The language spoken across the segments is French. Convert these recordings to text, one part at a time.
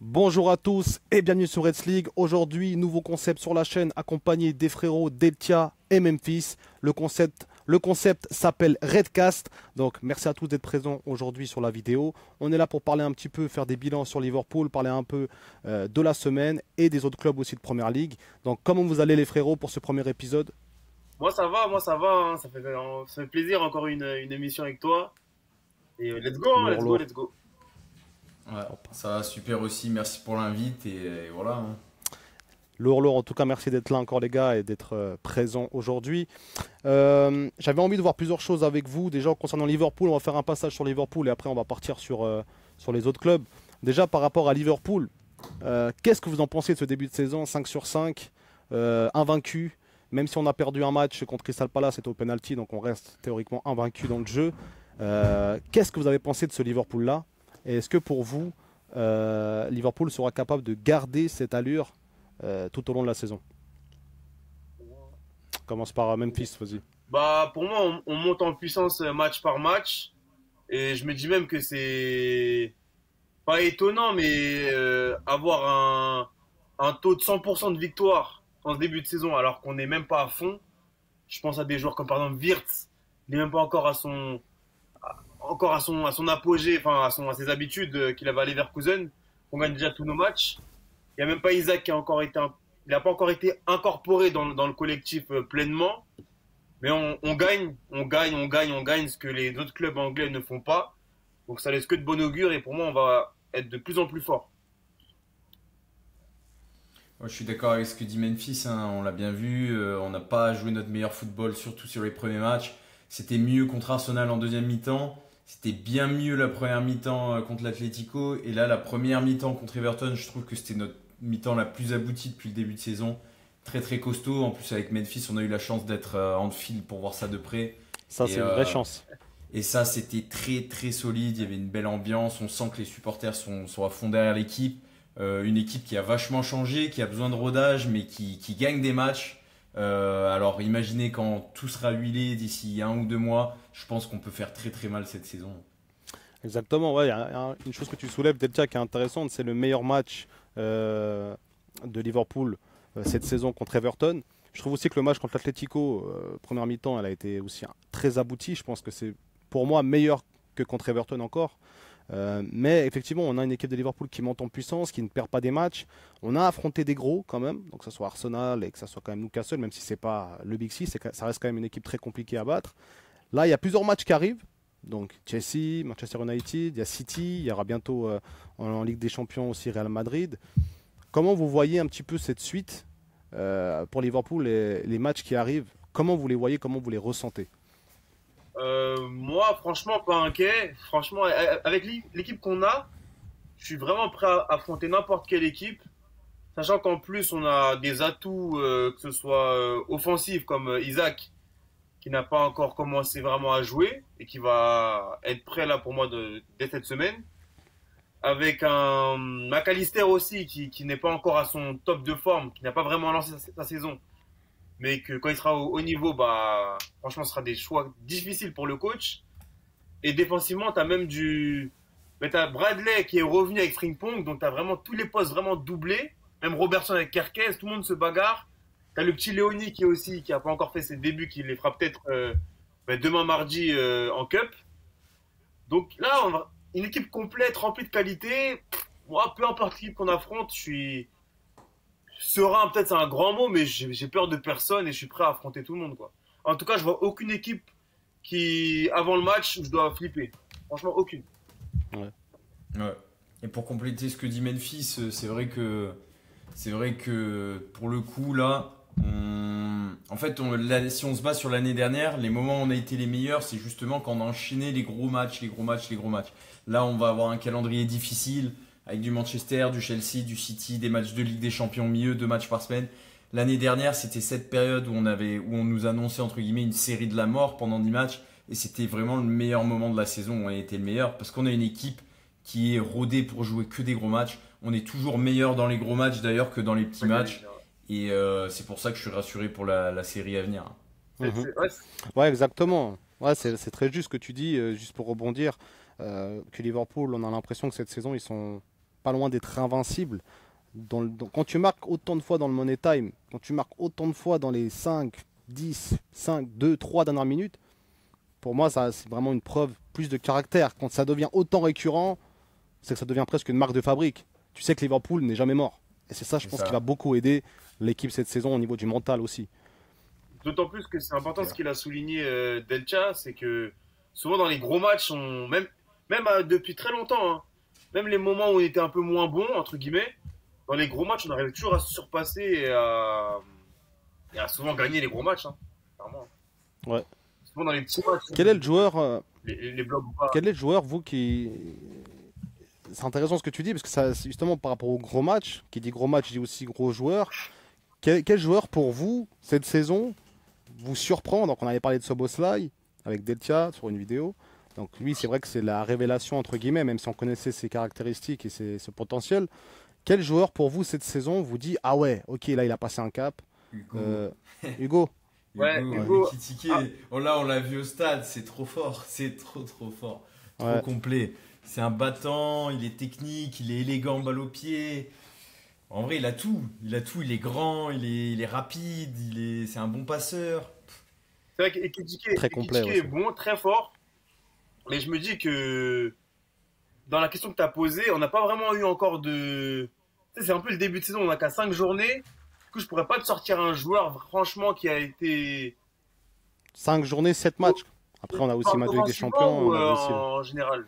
Bonjour à tous et bienvenue sur Reds League. Aujourd'hui, nouveau concept sur la chaîne accompagné des frérots Deltia et Memphis. Le concept s'appelle Redcast. Donc merci à tous d'être présents aujourd'hui sur la vidéo. On est là pour parler un petit peu, faire des bilans sur Liverpool, parler un peu de la semaine et des autres clubs aussi de Première Ligue. Donc comment vous allez les frérots pour ce premier épisode? Moi ça va, hein. Ça fait plaisir encore une émission avec toi. Et let's go, hein, Lourd, let's go, lourd. let's go. Ouais, ça va super aussi, merci pour l'invite et voilà, hein. Lourd, lourd. En tout cas, merci d'être là encore les gars et d'être présents aujourd'hui. J'avais envie de voir plusieurs choses avec vous. Déjà concernant Liverpool, on va faire un passage sur Liverpool et après on va partir sur les autres clubs. Déjà par rapport à Liverpool, qu'est-ce que vous en pensez de ce début de saison? 5 sur 5, invaincu. Même si on a perdu un match contre Crystal Palace, c'était au penalty, donc on reste théoriquement invaincu dans le jeu. Qu'est-ce que vous avez pensé de ce Liverpool-là? Et est-ce que pour vous, Liverpool sera capable de garder cette allure tout au long de la saison? On commence par Memphis, vas-y. Bah, pour moi, on monte en puissance match par match. Et je me dis même que c'est pas étonnant, mais avoir un taux de 100% de victoire en ce début de saison, alors qu'on n'est même pas à fond. Je pense à des joueurs comme par exemple Wirtz. Il n'est même pas encore à son apogée, enfin à ses habitudes qu'il avait à Leverkusen. On gagne déjà tous nos matchs. Il n'y a même pas Isaac qui a encore été, il n'a pas encore été incorporé dans le collectif pleinement. Mais on gagne, on gagne, on gagne, on gagne, ce que les autres clubs anglais ne font pas. Donc ça laisse que de bon augure et pour moi on va être de plus en plus fort. Moi, je suis d'accord avec ce que dit Memphis, hein, on l'a bien vu, on n'a pas joué notre meilleur football, surtout sur les premiers matchs. C'était mieux contre Arsenal en deuxième mi-temps, c'était bien mieux la première mi-temps contre l'Atlético, et là la première mi-temps contre Everton, je trouve que c'était notre mi-temps la plus aboutie depuis le début de saison. Très très costaud, en plus avec Memphis on a eu la chance d'être en file pour voir ça de près. Ça, Et, c'est une vraie chance. et ça c'était très très solide, il y avait une belle ambiance, on sent que les supporters sont à fond derrière l'équipe. Une équipe qui a vachement changé, qui a besoin de rodage, mais qui gagne des matchs. Alors imaginez quand tout sera huilé d'ici 1 ou 2 mois, je pense qu'on peut faire très très mal cette saison. Exactement, ouais, y a une chose que tu soulèves, déjà qui est intéressante, c'est le meilleur match de Liverpool cette saison contre Everton. Je trouve aussi que le match contre l'Atlético, première mi-temps, elle a été aussi très aboutie. Je pense que c'est pour moi meilleur que contre Everton encore. Mais effectivement, on a une équipe de Liverpool qui monte en puissance, qui ne perd pas des matchs. On a affronté des gros quand même, donc que ce soit Arsenal et que ce soit quand même Newcastle, même si c'est pas le Big Six, ça reste quand même une équipe très compliquée à battre. Là, il y a plusieurs matchs qui arrivent. Donc Chelsea, Manchester United, il y a City, il y aura bientôt en Ligue des Champions aussi Real Madrid. Comment vous voyez un petit peu cette suite pour Liverpool, les matchs qui arrivent? Comment vous les voyez, comment vous les ressentez? Moi, franchement, pas inquiet. Franchement, avec l'équipe qu'on a, je suis vraiment prêt à affronter n'importe quelle équipe. Sachant qu'en plus, on a des atouts, que ce soit offensifs comme Isaac, qui n'a pas encore commencé vraiment à jouer et qui va être prêt là pour moi dès cette semaine. Avec un McAllister aussi qui n'est pas encore à son top de forme, qui n'a pas vraiment lancé sa saison, mais que quand il sera au haut niveau, bah franchement, ce sera des choix difficiles pour le coach. Et défensivement, t'as même mais t'as Bradley qui est revenu avec Frimpong, donc t'as vraiment tous les postes vraiment doublés. Même Robertson avec Kerkez, tout le monde se bagarre. T'as le petit Léoni qui a pas encore fait ses débuts, qui les fera peut-être demain mardi en Cup. Donc là, une équipe complète, remplie de qualité. Moi, peu importe l'équipe qu'on affronte, je suis serein, peut-être c'est un grand mot, mais j'ai peur de personne et je suis prêt à affronter tout le monde, quoi. En tout cas, je vois aucune équipe qui, avant le match, je dois flipper. Franchement, aucune. Ouais. Ouais. Et pour compléter ce que dit Memphis, c'est vrai que pour le coup là, en fait, si on se base sur l'année dernière, les moments où on a été les meilleurs, c'est justement quand on a enchaîné les gros matchs, les gros matchs, les gros matchs. Là, on va avoir un calendrier difficile avec du Manchester, du Chelsea, du City, des matchs de Ligue des Champions au milieu, 2 matchs par semaine. L'année dernière, c'était cette période où on nous annonçait entre guillemets une série de la mort pendant 10 matchs, et c'était vraiment le meilleur moment de la saison où on a été le meilleur parce qu'on a une équipe qui est rodée pour jouer que des gros matchs. On est toujours meilleur dans les gros matchs d'ailleurs que dans les petits Ouais, matchs. Et c'est pour ça que je suis rassuré pour la série à venir. Mhm. ouais, Ouais, exactement. Ouais, c'est très juste ce que tu dis, juste pour rebondir, que Liverpool, on a l'impression que cette saison, ils sont pas loin d'être invincible. Quand tu marques autant de fois dans le Money Time, quand tu marques autant de fois dans les 5, 10, 5, 2, 3 dernières minutes, pour moi, ça, c'est vraiment une preuve plus de caractère. Quand ça devient autant récurrent, c'est que ça devient presque une marque de fabrique. Tu sais que Liverpool n'est jamais mort. Et c'est ça, je pense, qui va beaucoup aider l'équipe cette saison au niveau du mental aussi. D'autant plus que c'est important ce qu'il a souligné Delcha, c'est que souvent dans les gros matchs, depuis très longtemps, hein, même les moments où on était un peu moins bon, entre guillemets, dans les gros matchs, on arrivait toujours à se surpasser et à souvent gagner les gros matchs. Hein, clairement. Ouais. Souvent dans les petits matchs. Quel est le joueur, les blocs ou pas. quel est le joueur, vous, qui... C'est intéressant ce que tu dis, parce que ça, c'est justement par rapport aux gros matchs, qui dit gros match, dit aussi gros joueur. Quel joueur, pour vous, cette saison, vous surprend? Donc, on avait parlé de Szoboszlai avec Deltia sur une vidéo. Donc, lui, c'est vrai que c'est la révélation, entre guillemets, même si on connaissait ses caractéristiques et ce potentiel. Quel joueur, pour vous, cette saison, vous dit, ah ouais, ok, là, il a passé un cap? Hugo. Ouais, Hugo. On l'a vu au stade, c'est trop fort, c'est trop fort, trop complet. C'est un battant, il est technique, il est élégant, balle au pied. En vrai, il a tout, il est grand, il est rapide, c'est un bon passeur. C'est vrai qu'Ekitike Très complet, est bon, très fort. Mais je me dis que dans la question que tu as posée, on n'a pas vraiment eu encore de... Tu sais, c'est un peu le début de saison, on n'a qu'à 5 journées. Du coup, je pourrais pas te sortir un joueur, franchement, qui a été... 5 journées, 7 matchs. Après, on a aussi Ligue des Champions. Ou en général?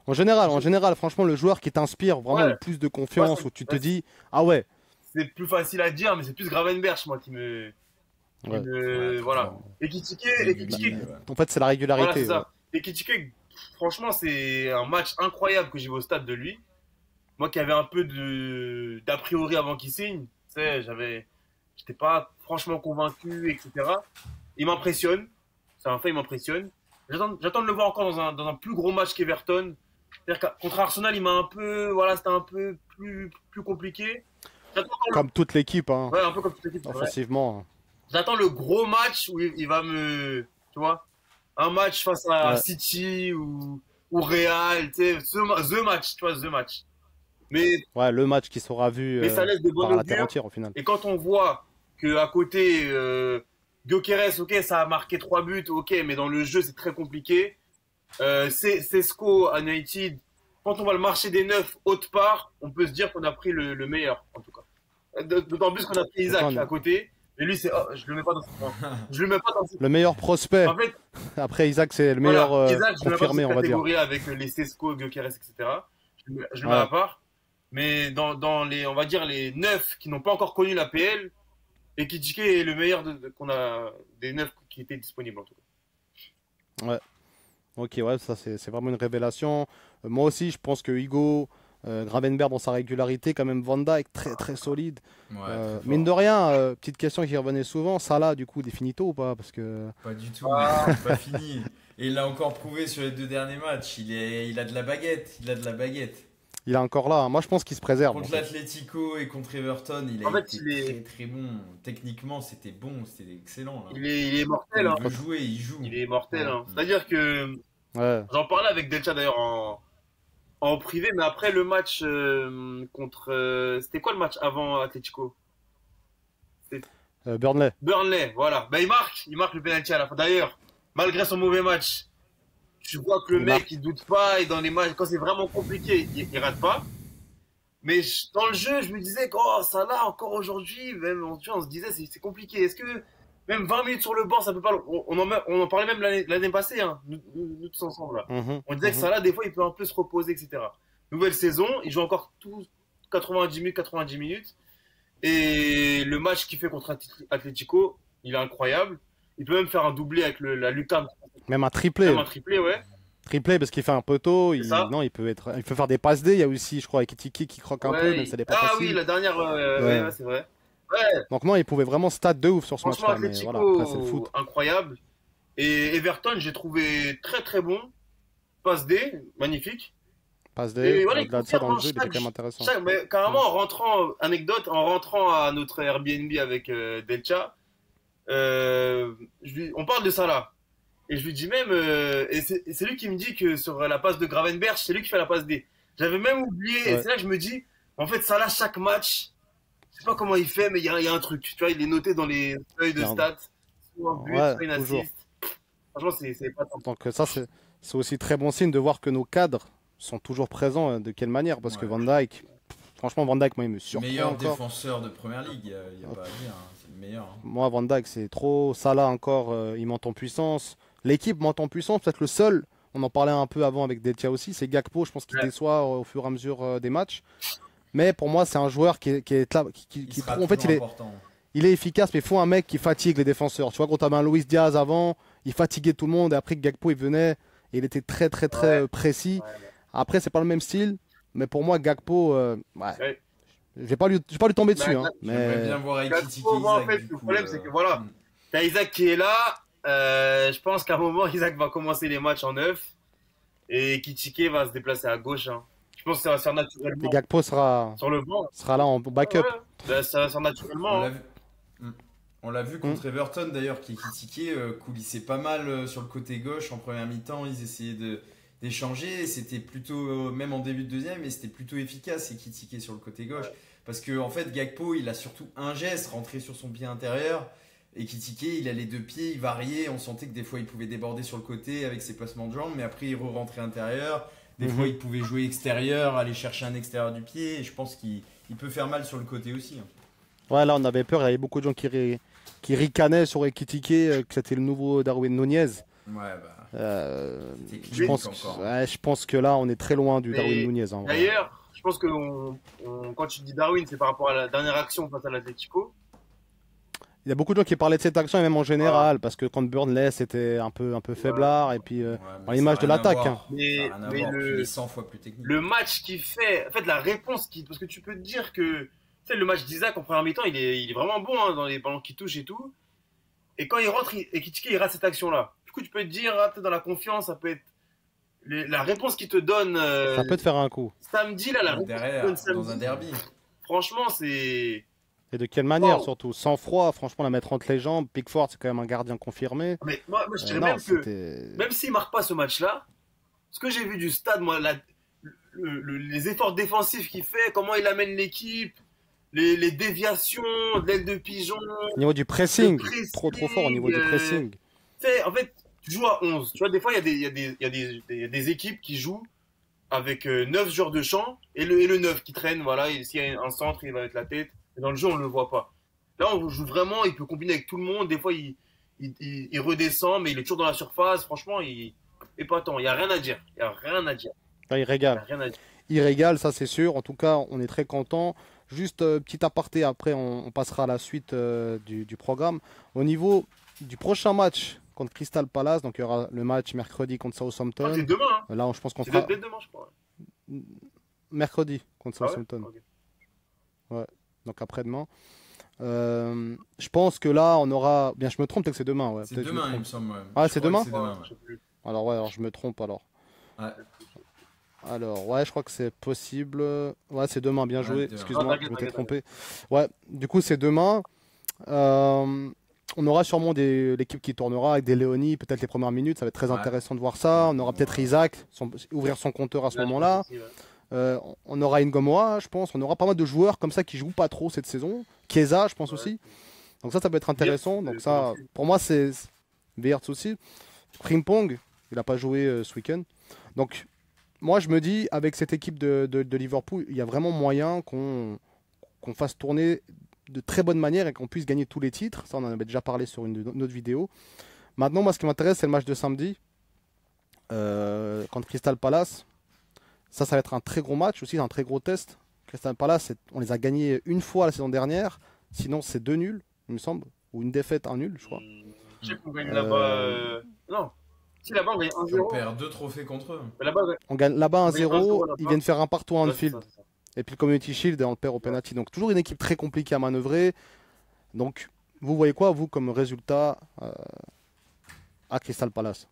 En général, franchement, le joueur qui t'inspire vraiment le plus de confiance, où tu te dis, ah ouais. C'est plus facile à dire, mais c'est plus Gravenberch, moi, qui me... voilà. Ekitike... En fait, c'est la régularité. Voilà, c'est ça. Ekitike, franchement, c'est un match incroyable que j'ai vu au stade de lui. Moi qui avais un peu d'a priori avant qu'il signe, tu sais, j'étais pas franchement convaincu, etc. Il m'impressionne. C'est un fait, il m'impressionne. J'attends de le voir encore dans un plus gros match qu'Everton. C'est-à-dire que contre Arsenal, il m'a un peu, voilà, c'était un peu plus compliqué. Comme toute l'équipe, hein. Ouais, un peu comme toute l'équipe. Offensivement. Ouais. J'attends le gros match où il va tu vois, un match face à City ou Real, tu sais, the match, tu vois, the match. Mais ouais, le match qui sera vu ça laisse de par la terre entière au final. Et quand on voit que à côté, Gyökeres, ok, ça a marqué 3 buts, ok, mais dans le jeu c'est très compliqué. Sesko à United, quand on voit le marché des neufs autre part, on peut se dire qu'on a pris le meilleur, en tout cas. D'autant plus qu'on a pris Isaac à côté. Et lui, je le mets pas dans ce point. Je le mets pas dans le meilleur prospect. En fait, après, Isaac, c'est le meilleur Isaac, confirmé, on va dire. Avec les Sesko, Gyökeres, etc. Je le mets à part. Mais dans les, on va dire, les 9 qui n'ont pas encore connu la PL, Ekitike est le meilleur qu'on a des 9 qui étaient disponibles, en tout cas. Ouais. Ok, ouais, ça c'est vraiment une révélation. Moi aussi, je pense que Hugo, Gravenberch dans sa régularité, quand même Van Dijk, très solide. Ouais, mine de rien, petite question qui revenait souvent, Salah, du coup, définito ou pas? Parce que... Pas du tout, pas fini. Et il l'a encore prouvé sur les 2 derniers matchs. Il a de la baguette, Il est encore là. Moi, je pense qu'il se préserve. Contre l'Atlético et contre Everton, il a été très bon. Techniquement, c'était bon, c'était excellent. Là. Il est mortel. Il veut jouer, il joue. Il est mortel. Hein. C'est-à-dire que j'en parlais avec Delcha d'ailleurs en privé, mais après le match contre... c'était quoi le match avant Atlético? Burnley. Burnley, voilà. Ben, il marque le penalty à la fin. D'ailleurs, malgré son mauvais match, tu vois que le mec, il doute pas, et dans les matchs, quand c'est vraiment compliqué, il rate pas. Mais dans le jeu, je me disais que ça là, encore aujourd'hui, même, on se disait, c'est compliqué. Est-ce que même 20 minutes sur le banc, ça peut pas... On en parlait même l'année passée, hein, nous tous ensemble. Là. On disait que ça là, des fois, il peut un peu se reposer, etc. Nouvelle saison, il joue encore 90 minutes. Et le match qu'il fait contre Atlético, il est incroyable. Il peut même faire un doublé avec la lucarne. Même un triplé. Ouais. Triplé parce qu'il fait un poteau. Il peut faire des passes D. Il y a aussi, je crois, Ekitike qui croque un peu, même si c'est pas facile. Ah oui, la dernière, ouais, c'est vrai. Ouais. Donc non, il pouvait vraiment stat de ouf sur ce match-là. Mais voilà, après c'est le foot. Incroyable. Et Everton, j'ai trouvé très bon. Passe D, magnifique. Passe D, voilà, au-delà de ça dans le jeu, il était quand même intéressant. Mais carrément, en rentrant à notre Airbnb avec Delcha, on parle de ça là. Et je lui dis même, et c'est lui qui me dit que sur la passe de Gravenberch, c'est lui qui fait la passe D. J'avais même oublié, et c'est là que je me dis, En fait, Salah, chaque match, je sais pas comment il fait, mais il y a un truc. Tu vois, il est noté dans les feuilles de stats. Soit un but, Ouais, soit une toujours. assist. Franchement, c'est pas tant. Donc ça, c'est aussi très bon signe de voir que nos cadres sont toujours présents. De quelle manière? Parce que Ouais. Van Dijk, franchement, Van Dijk, moi, il me surprend Meilleur encore. défenseur de première ligue, il y a pas à dire, hein. C'est le meilleur, hein. Moi, Van Dijk, c'est trop. Salah encore, il monte en puissance. L'équipe monte en puissance. Peut-être le seul, on en parlait un peu avant avec Detia aussi, c'est Gakpo. Je pense qu'il Ouais. déçoit au fur et à mesure des matchs. Mais pour moi, c'est un joueur qui est là, Il qui sera en fait, toujours important. il est efficace, mais il faut un mec qui fatigue les défenseurs. Tu vois, quand tu avais un Luis Diaz avant, il fatiguait tout le monde. Et après, Gakpo, il venait et il était très, très, très Ouais. précis. Ouais. Après, c'est pas le même style. Mais pour moi, Gakpo, ouais, Ouais. je vais pas lui tomber dessus. Bah, Hein, J'aimerais mais bien voir Ekitike Gakpo, moi, en Isaac, fait, du le coup. problème, c'est que voilà, t'as Isaac qui est là. Je pense qu'à un moment, Isaac va commencer les matchs en neuf. Et Kitike va se déplacer à gauche, hein. Je pense que ça va se faire et naturellement. Gakpo sera, Sur le banc. sera là en Ouais, backup. ouais. Bah, ça va se faire On naturellement, l'a hein. vu. Hmm. On l'a vu Hmm. contre Everton d'ailleurs, qui critiquait, coulissait pas mal sur le côté gauche en première mi-temps. Ils essayaient d'échanger. Et c'était plutôt, même en début de deuxième, et c'était plutôt efficace et critiqué sur le côté gauche. Parce que en fait, Gakpo, il a surtout un geste, rentrer sur son pied intérieur. Et Kitike, il a les deux pieds, il variait. On sentait que des fois, il pouvait déborder sur le côté avec ses placements de jambes, mais après, il re-rentrait intérieur. Des fois, il pouvait jouer extérieur, aller chercher un extérieur du pied. Et je pense qu'il peut faire mal sur le côté aussi, hein. Ouais, là, on avait peur. Il y avait beaucoup de gens qui ricanaient sur Ekitike, que c'était le nouveau Darwin Nunez. Ouais, bah, c'était Je pense, clinique encore. ouais, je pense que là, on est très loin du Mais Darwin Nunez. En vrai. D'ailleurs, je pense que quand tu dis Darwin, c'est par rapport à la dernière action face à l'Atlético. Il y a beaucoup de gens qui parlaient de cette action et même en général, parce que quand Burnley c'était un peu faiblard et puis Ouais, à mais l'image ça de a rien à l'attaque. voir. Hein. Mais- Ça a rien à mais voir. le- Puis il est 100 fois plus technique. Le match qu'il fait, en fait, la réponse qui. Parce que tu peux te dire que. Tu sais, le match d'Isaac en première mi-temps, il est vraiment bon, hein, dans les ballons qui touchent et tout. Et quand il rentre, et Kitike, il rate cette action-là. Du coup, tu peux te dire, ah, peut-être dans la confiance, ça peut être. La réponse qu'il te donne Ça peut te faire un coup. samedi, là, la réponse qu'il te Derrière, donne samedi. dans un derby. Franchement, c'est. Et de quelle manière Oh. surtout? Sans froid, franchement, la mettre entre les jambes. Pickford, c'est quand même un gardien confirmé. Mais moi je dirais Non, même que. c'était. Même s'il marque pas ce match-là, ce que j'ai vu du stade, moi, les efforts défensifs qu'il fait, comment il amène l'équipe, les déviations de l'aile de pigeon, Au niveau du pressing, le pressing, trop fort au niveau du pressing. tu sais, en fait, tu joues à 11. Tu vois, des fois, il y a des équipes qui jouent avec 9 joueurs de champ et le 9 qui traîne, voilà, et s'il y a un centre, il va mettre la tête. Et dans le jeu, on le voit pas. Là, on joue vraiment, il peut combiner avec tout le monde. Des fois, il redescend, mais il est toujours dans la surface. Franchement, il est épatant. Il n'y a rien à dire. Il n'y a rien à dire. Là, il Il n'y a régale. rien à dire. Il régale, ça c'est sûr. En tout cas, on est très content. Juste petit aparté, après on passera à la suite du programme. Au niveau du prochain match contre Crystal Palace, donc il y aura le match mercredi contre Je crois que Southampton. c'est demain. Hein. Là, je pense qu'on C'est fera dès demain, je crois. mercredi contre Ah ouais Southampton. Ok. Donc après-demain. Je pense que là, on aura. Bien, je me trompe, peut-être que c'est demain. Ouais. C'est Peut-être que je me demain, il trompe. me semble. Ouais. Ah, Je c'est crois demain que c'est demain, Je ouais. sais plus. Alors, ouais, alors je me trompe alors. Ouais. Alors, ouais, je crois que c'est possible. Ouais, c'est demain, bien Ouais, joué. demain. Excuse-moi, Non, t'inquiète, je m'étais t'inquiète, trompé. Ouais, du coup, c'est demain. On aura sûrement l'équipe qui tournera avec des Léonie, peut-être les premières minutes. Ça va être très Ouais. intéressant de voir ça. On aura peut-être Isaac, ouvrir son compteur à ce Là, je moment-là. pense aussi, ouais. On aura Ngomoa, je pense. On aura pas mal de joueurs comme ça qui jouent pas trop cette saison. Chiesa, je pense Ouais. aussi. Donc ça peut être intéressant. Wirtz, Donc ça, aussi. pour moi, c'est Wirtz aussi. Frimpong, il n'a pas joué ce week-end. Donc moi, je me dis, avec cette équipe de Liverpool, il y a vraiment moyen qu'on fasse tourner de très bonne manière et qu'on puisse gagner tous les titres. Ça, on en avait déjà parlé sur une autre vidéo. Maintenant, moi, ce qui m'intéresse, c'est le match de samedi contre Crystal Palace. Ça va être un très gros match aussi, un très gros test. Crystal Palace, on les a gagnés une fois la saison dernière. Sinon, c'est 2 nuls, il me semble. Ou une défaite, un nul, je crois. Je sais qu'on gagne là-bas. Non. Si là-bas, on gagne On 1-0. perd 2 trophées contre eux. Mais là-bas, ouais. On gagne là-bas On gagne 1-0 1-0. là-bas. Ils viennent faire un partout à Ouais, c'est Anfield. ça, c'est ça. Et puis le Community Shield, et on le perd au penalty. Donc toujours une équipe très compliquée à manœuvrer. Donc vous voyez quoi, vous, comme résultat à Crystal Palace?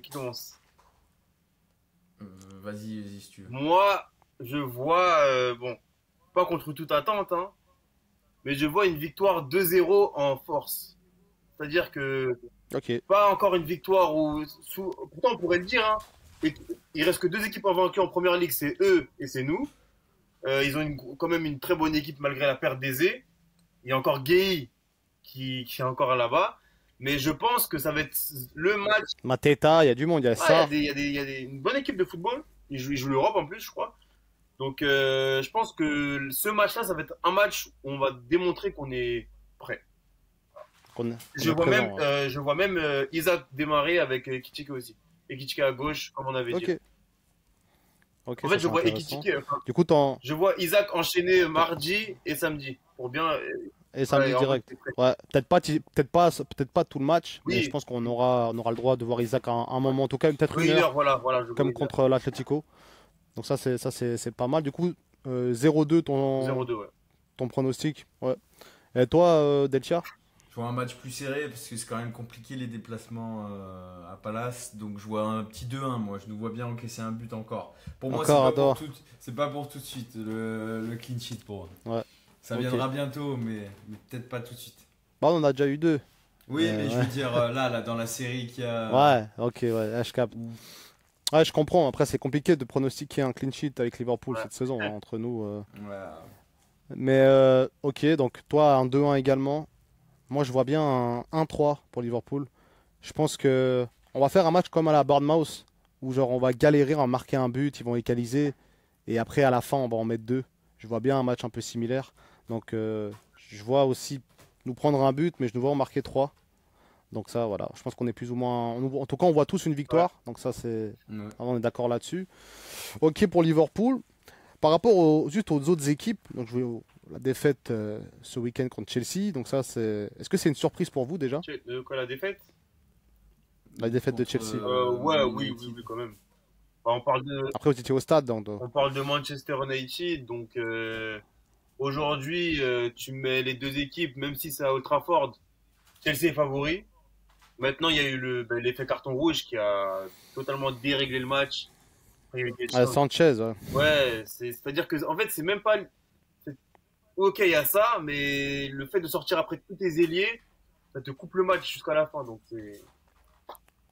Qui commence? Vas-y, si tu veux. Moi, je vois, bon, pas contre toute attente, hein, mais je vois une victoire 2-0 en force. C'est-à-dire que Ok. pas encore une victoire où, pourtant on pourrait le dire, hein, il reste que deux équipes invaincues en première ligue, c'est eux et c'est nous. Ils ont quand même une très bonne équipe malgré la perte d'Eze. Il y a encore Gueye qui est encore là-bas. Mais je pense que ça va être le match. Mateta, il y a du monde, il y a Ah, ça. il y a une bonne équipe de football. Ils jouent l'Europe en plus, je crois. Donc, je pense que ce match-là, ça va être un match où on va démontrer qu'on est prêt. Je vois même Isaac démarrer avec Ekitike aussi. Ekitike à gauche, comme on avait dit. Ok, en fait, je vois Ekitike. Du coup, je vois Isaac enchaîner mardi et samedi. Pour bien. Et samedi direct. Ouais, peut-être pas tout le match, oui. Mais je pense qu'on aura le droit de voir Isaac à un moment, en tout cas, peut-être une heure. Voilà, comme contre l'Atlético. Donc ça, c'est pas mal. Du coup, 0-2 ton pronostic. Ouais. Et toi, Delcia? Je vois un match plus serré parce que c'est quand même compliqué les déplacements à Palace. Donc je vois un petit 2-1. Moi, je nous vois bien encaisser un but encore. Pour moi, c'est pas pour tout de suite le clean sheet pour eux. Ouais. Ça viendra bientôt, mais peut-être pas tout de suite. Bah, on en a déjà eu 2. Oui, mais je veux dire, là, dans la série qu'il y a. Ouais, ok, ouais, je capte. Ouais, je comprends. Après, c'est compliqué de pronostiquer un clean sheet avec Liverpool cette saison, entre nous. Mais, ok, donc toi, un 2-1 également. Moi, je vois bien un 1-3 pour Liverpool. Je pense que on va faire un match comme à la Bournemouth, où genre on va galérer à marquer un but, ils vont égaliser, et après, à la fin, on va en mettre 2. Je vois bien un match un peu similaire. Donc, je vois aussi nous prendre un but, mais je nous vois en marquer 3. Donc ça, voilà. Je pense qu'on est plus ou moins... En tout cas, on voit tous une victoire. Ouais. Donc ça, c'est... Ouais. On est d'accord là-dessus. Ok pour Liverpool. Par rapport juste aux autres équipes, donc je vais la défaite ce week-end contre Chelsea. Donc ça, c'est... Est-ce que c'est une surprise pour vous déjà? Quoi, la défaite? La défaite de Chelsea. Oui, quand même. On parle de... Après, vous étiez au stade. Donc... On parle de Manchester United. Donc aujourd'hui, tu mets les deux équipes, même si c'est à Old Trafford, Chelsea est favori. Maintenant, il y a eu l'effet carton rouge qui a totalement déréglé le match. Sanchez, ouais. C'est-à-dire que, en fait, c'est même pas. Ok, il y a ça, mais le fait de sortir après tous tes ailiers, ça te coupe le match jusqu'à la fin. Donc, c'est.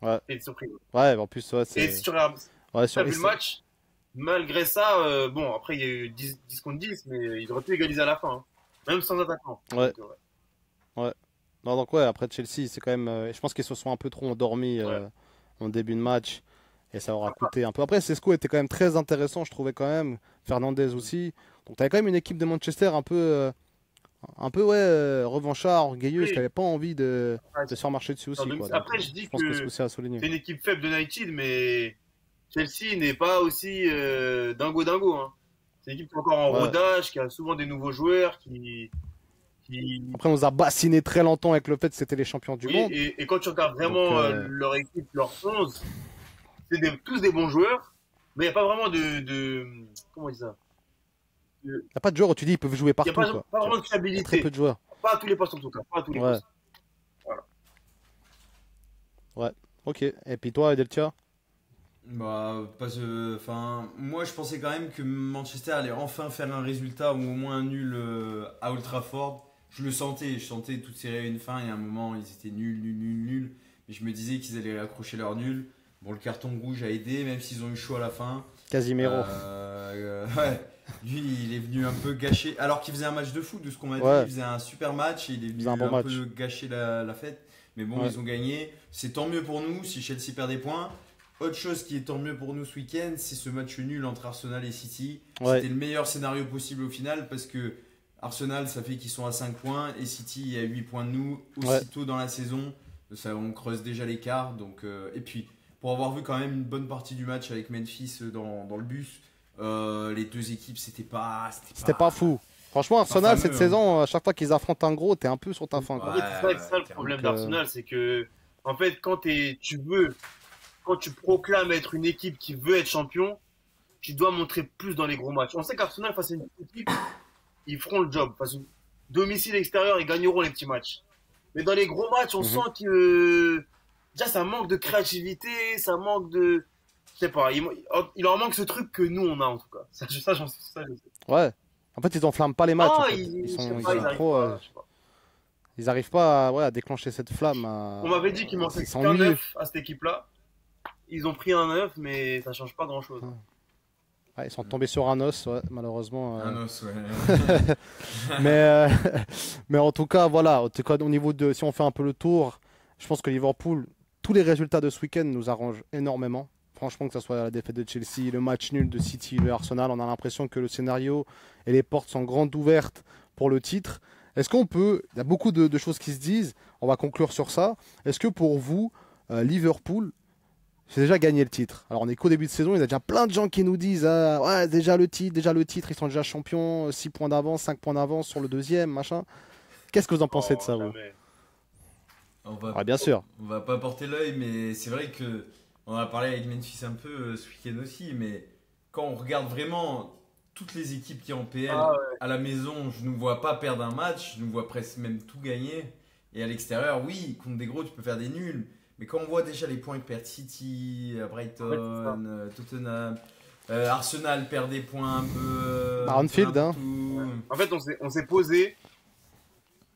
Ouais. C'est une surprise. Ouais, en plus, ouais, c'est. Et si tu regardes. T'as vu le match, malgré ça, bon, après, il y a eu 10 contre 10, mais il aurait pu égaliser à la fin. Hein. Même sans attaquant. Ouais. Donc, ouais. Non, donc ouais, après Chelsea, c'est quand même. Je pense qu'ils se sont un peu trop endormis en début de match et ça aura coûté un peu. Après, Sesco était quand même très intéressant, je trouvais quand même. Fernandez aussi. Donc tu avais quand même une équipe de Manchester un peu revanchard, orgueilleuse, qui n'avait pas envie de se faire marcher dessus aussi. Quoi. Après, donc, je dis que c'est à souligner. C'est une équipe faible de United, mais Chelsea n'est pas aussi dingo. Hein. C'est une équipe qui est encore en rodage, qui a souvent des nouveaux joueurs, Après, on nous a bassiné très longtemps avec le fait que c'était les champions du monde. Et quand tu regardes vraiment leur équipe, leur 11, c'est tous des bons joueurs, mais il n'y a pas vraiment de... Comment on dit ça? Il n'y a pas de joueurs où tu dis ils peuvent jouer partout. Il n'y a pas vraiment de fiabilité. Très peu de joueurs. Pas à tous les postes en tout cas. Pas à tous les postes. Voilà. Ouais, ok. Et puis toi, Deltia? Moi je pensais quand même que Manchester allait enfin faire un résultat ou au moins un nul à Old Trafford. Je sentais toutes ces une fin et à un moment ils étaient nuls. Mais je me disais qu'ils allaient accrocher leur nul. Bon, le carton rouge a aidé, même s'ils ont eu chaud à la fin. Casimiro. Ouais, lui il est venu un peu gâcher, alors qu'il faisait un match de foot, de ce qu'on m'a dit, il faisait un super match et il est venu un peu gâcher la fête. Mais bon, ils ont gagné. C'est tant mieux pour nous si Chelsea perd des points. Autre chose qui est tant mieux pour nous ce week-end, c'est ce match nul entre Arsenal et City. C'était le meilleur scénario possible au final parce que Arsenal, ça fait qu'ils sont à 5 points et City est à 8 points de nous. Aussitôt dans la saison, ça, on creuse déjà l'écart. Donc, et puis, pour avoir vu quand même une bonne partie du match avec Memphis dans le bus, les deux équipes, c'était pas fou. Franchement, Arsenal, cette saison, à chaque fois qu'ils affrontent un gros, t'es un peu sur ta fin. C'est ça le problème d'Arsenal, c'est que, en fait, quand tu proclames être une équipe qui veut être champion, tu dois montrer plus dans les gros matchs. On sait qu'Arsenal, face à une équipe, ils feront le job. Face au domicile extérieur, ils gagneront les petits matchs. Mais dans les gros matchs, on sent que déjà ça manque de créativité, ça manque de... Je sais pas, il leur manque ce truc que nous, on a en tout cas. Ça, j'en sais. Ouais. En fait, ils enflamment pas les matchs. En fait. Ils n'arrivent pas à déclencher cette flamme. On m'avait dit qu'il manquait qu'un 9 à cette équipe-là. Ils ont pris un 9, mais ça change pas grand-chose. Ouais, ils sont tombés sur un os, ouais, malheureusement. Un os, ouais. Mais, euh, mais en tout cas, voilà. En tout cas, au niveau de, si on fait un peu le tour, je pense que Liverpool, tous les résultats de ce week-end nous arrangent énormément. Franchement, que ce soit la défaite de Chelsea, le match nul de City, le Arsenal, on a l'impression que le scénario et les portes sont grandes ouvertes pour le titre. Est-ce qu'on peut, il y a beaucoup de choses qui se disent, on va conclure sur ça. Est-ce que pour vous, Liverpool, c'est déjà gagné le titre? Alors on est qu'au début de saison, il y a déjà plein de gens qui nous disent ah, ouais, déjà le titre, ils sont déjà champions, 6 points d'avance, 5 points d'avance sur le deuxième, machin. Qu'est-ce que vous en pensez de ça, vous? Jamais. Ah, bien sûr. On va pas porter l'œil, mais c'est vrai que on a parlé avec Memphis un peu ce week-end aussi, mais quand on regarde vraiment toutes les équipes qui sont en PL, Ah, ouais. à la maison, je ne vois pas perdre un match, je nous vois presque même tout gagner. Et à l'extérieur, oui, contre des gros, tu peux faire des nuls. Mais quand on voit déjà les points que perd City, Brighton, Tottenham, Arsenal perd des points un peu. À Anfield, hein. partout. En fait, on s'est posé.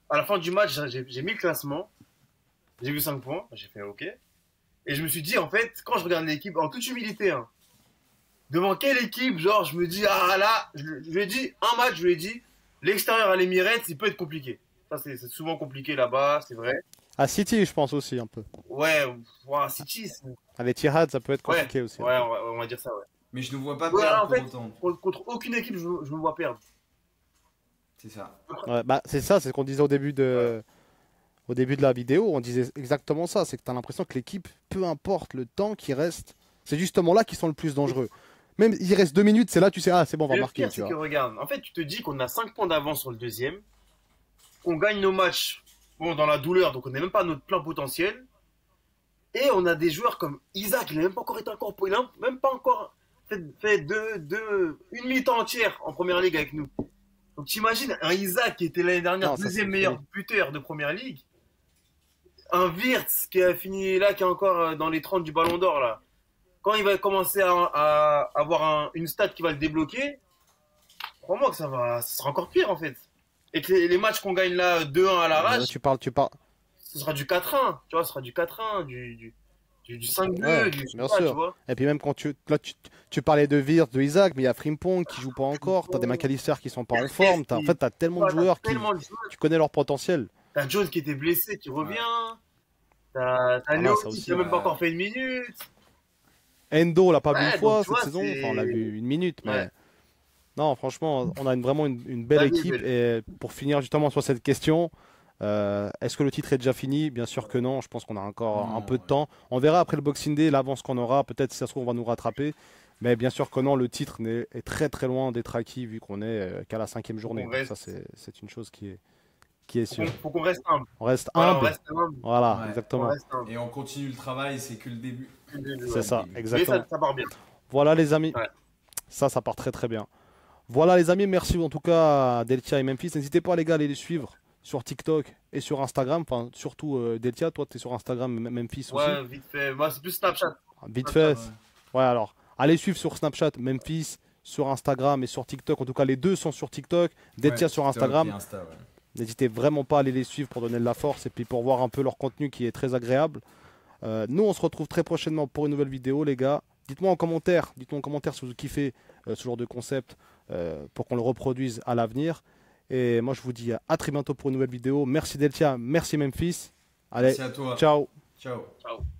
À la fin du match, j'ai mis le classement. J'ai vu 5 points. J'ai fait OK. Et je me suis dit, en fait, quand je regarde l'équipe, en toute humilité, hein, devant quelle équipe, genre, je me dis, ah là, je lui ai dit, un match, je lui ai dit, l'extérieur à l'Emirates, il peut être compliqué. Ça, c'est souvent compliqué là-bas, c'est vrai. À City, je pense aussi un peu. Ouais, wow, City, À l'Etihad, ça peut être ouais, compliqué aussi. ouais, on va dire ça, ouais. Mais je ne vois pas Ouais, perdre en fait, pour autant. contre aucune équipe, je me vois perdre. C'est ça. Ouais, bah, c'est ça, c'est ce qu'on disait au début de la vidéo. On disait exactement ça. C'est que tu as l'impression que l'équipe, peu importe le temps qui reste, c'est justement là qu'ils sont le plus dangereux. Même il reste 2 minutes, c'est là tu sais, ah c'est bon, on va Et le marquer. pire, Tu c'est vois. que regarde, en fait, tu te dis qu'on a 5 points d'avance sur le deuxième, qu'on gagne nos matchs, bon, dans la douleur, donc on n'est même pas à notre plein potentiel. Et on a des joueurs comme Isaac, il n'a même pas encore été incorporé, il n'a même pas encore fait une mi-temps entière en première ligue avec nous. Donc t'imagines un Isaac qui était l'année dernière Non, ça, deuxième c'est meilleur fou. buteur de première ligue, un Wirtz qui a fini là, qui est encore dans les 30 du Ballon d'Or là. Quand il va commencer à avoir une stat qui va le débloquer, crois-moi que ça sera encore pire en fait. Et que les matchs qu'on gagne là 2-1 à l'arrache, Tu parles. ce sera du 4-1, tu vois, ce sera du 4-1, du 5-2, Ouais, je sais bien pas, tu sûr. vois. Et puis même quand tu parlais de Wirtz, de Isaac, mais il y a Frimpong qui joue pas encore. T'as des McAllister qui sont pas en forme. En fait, t'as tellement de T'as joueurs qui, tellement de joueurs. tu connais leur potentiel. T'as Jones qui était blessé, qui revient. T'as Ah, Léo ça aussi, qui n'a même pas ouais. encore fait une minute. Endo, on l'a pas vu Ouais, une donc, fois tu cette vois, saison. c'est- Enfin, on l'a vu une minute, mais Ouais. non, franchement, on a vraiment une belle La vie est équipe. belle. Et pour finir justement sur cette question, est-ce que le titre est déjà fini? Bien sûr que non. Je pense qu'on a encore un Non, peu de ouais. temps. On verra après le Boxing Day l'avance qu'on aura. Peut-être si ça se trouve, on va nous rattraper. Mais bien sûr que non, le titre est très très loin d'être acquis vu qu'on est qu'à la 5e journée. On Donc reste- ça, c'est une chose qui est sûre. Faut qu'on reste humble. On reste Voilà, on humble. reste humble. Voilà, Ouais. On exactement. reste humble. Et on continue le travail, c'est que le début. C'est ça, début. Mais exactement. ça part bien. Voilà les amis. Ouais. Ça part très très bien. Voilà les amis, merci en tout cas à Deltia et Memphis. N'hésitez pas les gars à aller les suivre sur TikTok et sur Instagram. Enfin, surtout Deltia, toi tu es sur Instagram, Memphis aussi. Ouais, vite fait. Moi, c'est plus Snapchat. Vite Snapchat, fait. Ouais, alors, allez suivre sur Snapchat, Memphis, sur Instagram et sur TikTok. En tout cas, les deux sont sur TikTok. Deltia Ouais, sur TikTok Instagram. et Insta, ouais. N'hésitez vraiment pas à aller les suivre pour donner de la force et puis pour voir un peu leur contenu qui est très agréable. Nous, on se retrouve très prochainement pour une nouvelle vidéo, les gars. Dites-moi en commentaire si vous kiffez ce genre de concept pour qu'on le reproduise à l'avenir. Et moi, je vous dis à très bientôt pour une nouvelle vidéo. Merci Deltia, merci Memphis. Allez, Merci à toi. ciao. Ciao. Ciao.